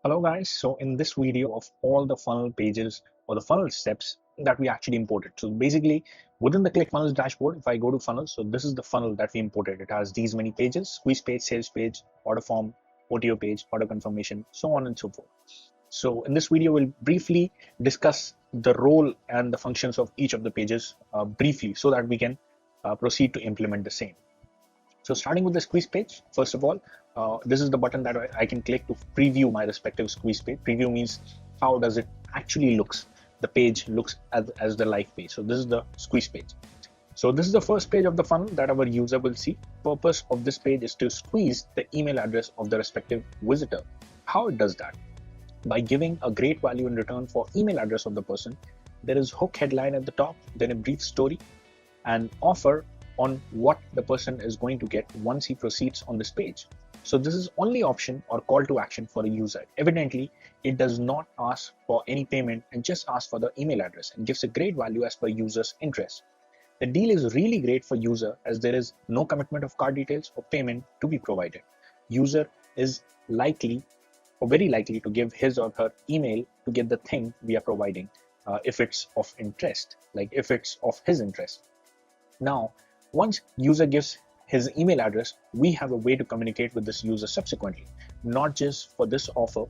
Hello guys, so in this video of all the funnel pages or the funnel steps that we actually imported. So basically within the Clickfunnels dashboard, if I go to funnels, so this is the funnel that we imported. It has these many pages: squeeze page, sales page, order form, OTO page, order confirmation, so on and so forth. So in this video, we'll briefly discuss the role and the functions of each of the pages briefly so that we can proceed to implement the same. So starting with the squeeze page, first of all, this is the button that I can click to preview my respective squeeze page. Preview means how does it actually looks. The page looks as the live page. So this is the squeeze page. So this is the first page of the funnel that our user will see. Purpose of this page is to squeeze the email address of the respective visitor. How it does that? By giving a great value in return for email address of the person. There is hook headline at the top, then a brief story, and offer on what the person is going to get once he proceeds on this page. So this is only option or call to action for a user. Evidently, it does not ask for any payment and just asks for the email address and gives a great value as per user's interest. The deal is really great for user as there is no commitment of card details or payment to be provided. User is likely or very likely to give his or her email to get the thing we are providing if it's of interest, like if it's of his interest. Now, once user gives his email address, we have a way to communicate with this user subsequently, not just for this offer,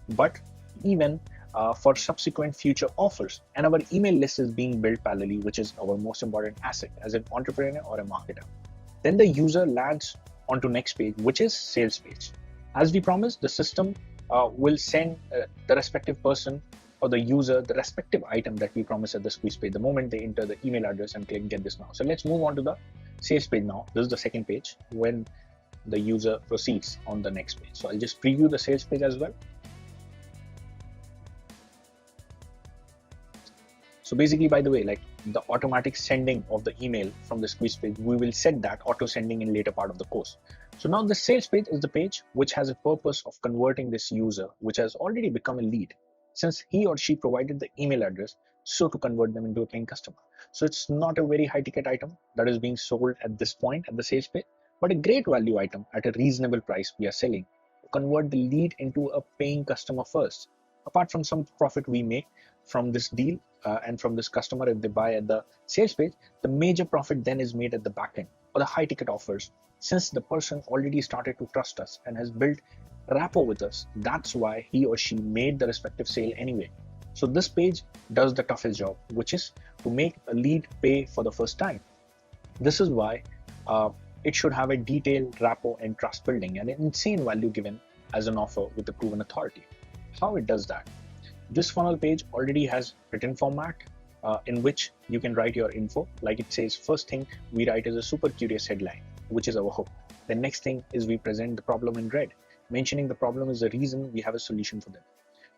but even for subsequent future offers. And our email list is being built parallelly, which is our most important asset as an entrepreneur or a marketer. Then the user lands onto next page, which is sales page. As we promised, the system will send the respective person or the user the respective item that we promised at the squeeze page the moment they enter the email address and click get this now. So let's move on to the sales page now. This is the second page when the user proceeds on the next page. So I'll just preview the sales page as well. So basically, by the way, like the automatic sending of the email from the squeeze page, we will set that auto sending in later part of the course. So now the sales page is the page which has a purpose of converting this user, which has already become a lead, since he or she provided the email address, so to convert them into a paying customer. So it's not a very high ticket item that is being sold at this point at the sales page, but a great value item at a reasonable price we are selling to convert the lead into a paying customer first. Apart from some profit we make from this deal and from this customer if they buy at the sales page, the major profit then is made at the back end or the high ticket offers, since the person already started to trust us and has built rapport with us. That's why he or she made the respective sale anyway. So this page does the toughest job, which is to make a lead pay for the first time. This is why it should have a detailed rapport and trust building and an insane value given as an offer with a proven authority. How it does that? This funnel page already has written format in which you can write your info. Like it says, first thing we write is a super curious headline, which is our hook. The next thing is we present the problem in red, mentioning the problem is the reason we have a solution for them.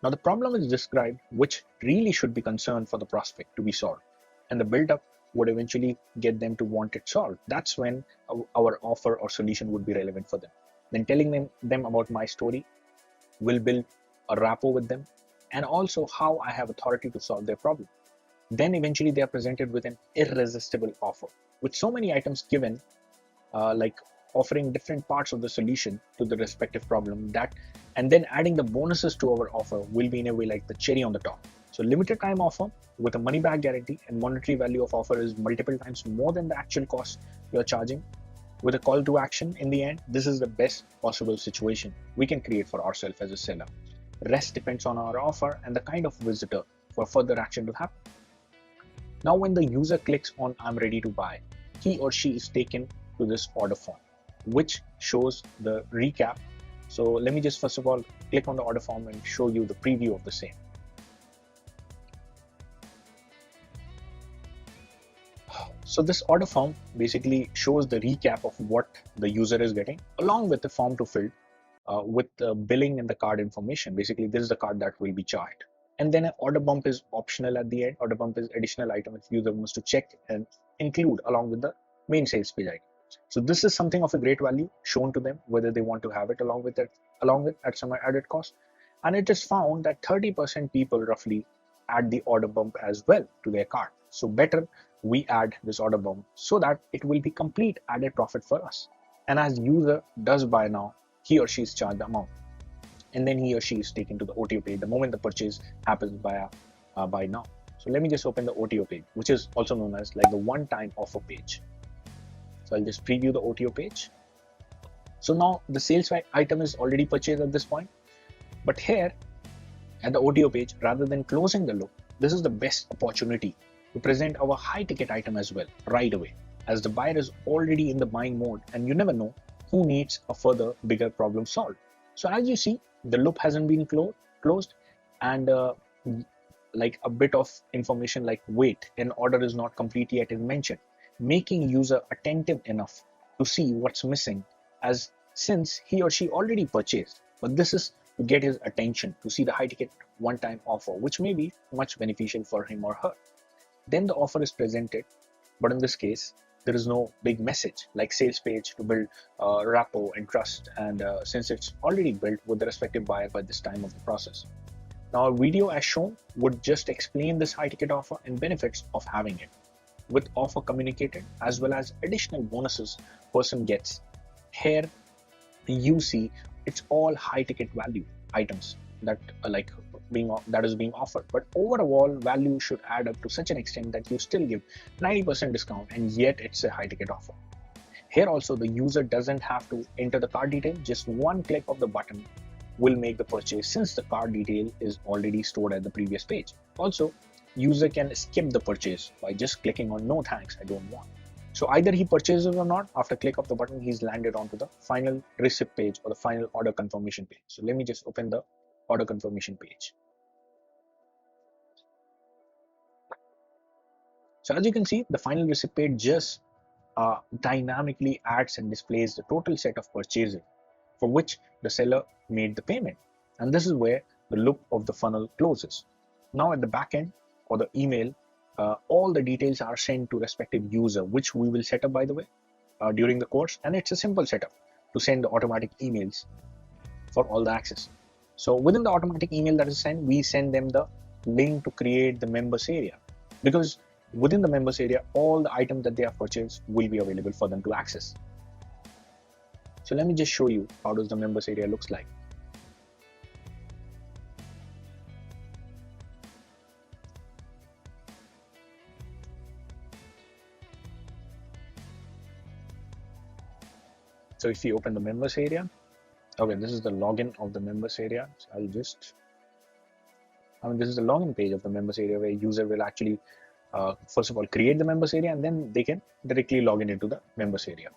Now the problem is described, which really should be concern for the prospect to be solved, and the build-up would eventually get them to want it solved. That's when our offer or solution would be relevant for them. Then telling them about my story will build a rapport with them, and also how I have authority to solve their problem. Then eventually they are presented with an irresistible offer with so many items given, like offering different parts of the solution to the respective problem, that and then adding the bonuses to our offer will be in a way like the cherry on the top. So limited time offer with a money back guarantee, and monetary value of offer is multiple times more than the actual cost you're charging. With a call to action in the end, this is the best possible situation we can create for ourselves as a seller. Rest depends on our offer and the kind of visitor for further action to happen. Now when the user clicks on I'm ready to buy, he or she is taken to this order form, which shows the recap. So let me just first of all click on the order form and show you the preview of the same. So this order form basically shows the recap of what the user is getting, along with the form to fill with the billing and the card information. Basically, this is the card that will be charged. And then an order bump is optional at the end. Order bump is additional item if user wants to check and include along with the main sales page item. So this is something of a great value shown to them, whether they want to have it along with at some added cost. And it is found that 30% people roughly add the order bump as well to their cart. So better we add this order bump so that it will be complete added profit for us. And as user does buy now, he or she is charged the amount. and then he or she is taken to the OTO page the moment the purchase happens via buy now. So let me just open the OTO page, which is also known as like the one-time offer page. So I'll just preview the OTO page. So now the sales item is already purchased at this point, but here at the OTO page, rather than closing the loop, this is the best opportunity to present our high ticket item as well right away, as the buyer is already in the buying mode and you never know who needs a further bigger problem solved. So as you see, the loop hasn't been closed, and like a bit of information like wait, an order is not complete yet is mentioned, making user attentive enough to see what's missing, as since he or she already purchased. But this is to get his attention to see the high ticket one-time offer, which may be much beneficial for him or her. Then the offer is presented, but in this case, there is no big message like sales page to build rapport and trust, and since it's already built with the respective buyer by this time of the process. Now, a video as shown would just explain this high ticket offer and benefits of having it, with offer communicated as well as additional bonuses person gets. Here you see it's all high ticket value items that is being offered, but overall value should add up to such an extent that you still give 90% discount, and yet it's a high ticket offer. Here also the user doesn't have to enter the card detail, just one click of the button will make the purchase, since the card detail is already stored at the previous page. Also, user can skip the purchase by just clicking on no thanks, I don't want. So either he purchases or not, after click of the button, he's landed onto the final receipt page or the final order confirmation page. So let me just open the order confirmation page. So as you can see, the final receipt page just dynamically adds and displays the total set of purchases for which the seller made the payment. And this is where the loop of the funnel closes. Now at the back end or the email, all the details are sent to respective user, which we will set up, by the way, during the course. And it's a simple setup to send the automatic emails for all the access. So within the automatic email that is sent, we send them the link to create the members area, because within the members area, all the items that they have purchased will be available for them to access. So let me just show you how does the members area looks like. So if you open the members area, okay, this is the login of the members area. So this is the login page of the members area, where user will actually first of all create the members area, and then they can directly log in into the members area.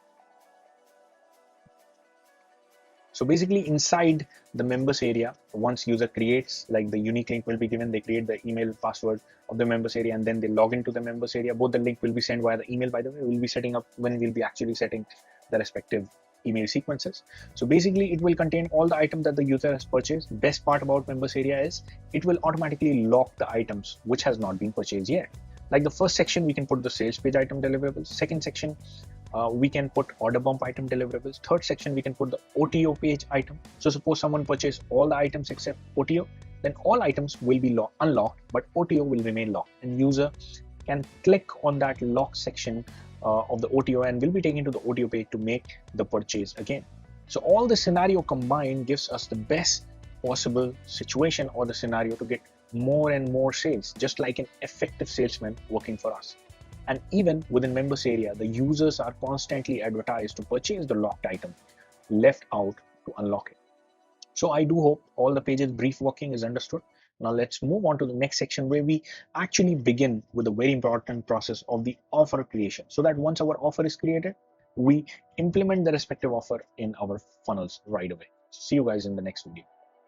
So basically inside the members area, once user creates, like the unique link will be given, they create the email password of the members area, and then they log into the members area. Both the link will be sent via the email, by the way. We'll be setting up when we'll be actually setting the respective email sequences. So basically it will contain all the items that the user has purchased. Best part about members area is it will automatically lock the items which has not been purchased yet. Like the first section, we can put the sales page item deliverables. Second section, we can put order bump item deliverables. Third section, we can put the OTO page item. So suppose someone purchased all the items except OTO, then all items will be unlocked, but OTO will remain locked, and user can click on that lock section of the OTO and will be taken to the OTO page to make the purchase again. So all the scenario combined gives us the best possible situation or the scenario to get more and more sales, just like an effective salesman working for us. And even within members area, the users are constantly advertised to purchase the locked item, left out to unlock it. So I do hope all the pages brief working is understood. Now let's move on to the next section, where we actually begin with a very important process of the offer creation, so that once our offer is created, we implement the respective offer in our funnels right away. See you guys in the next video.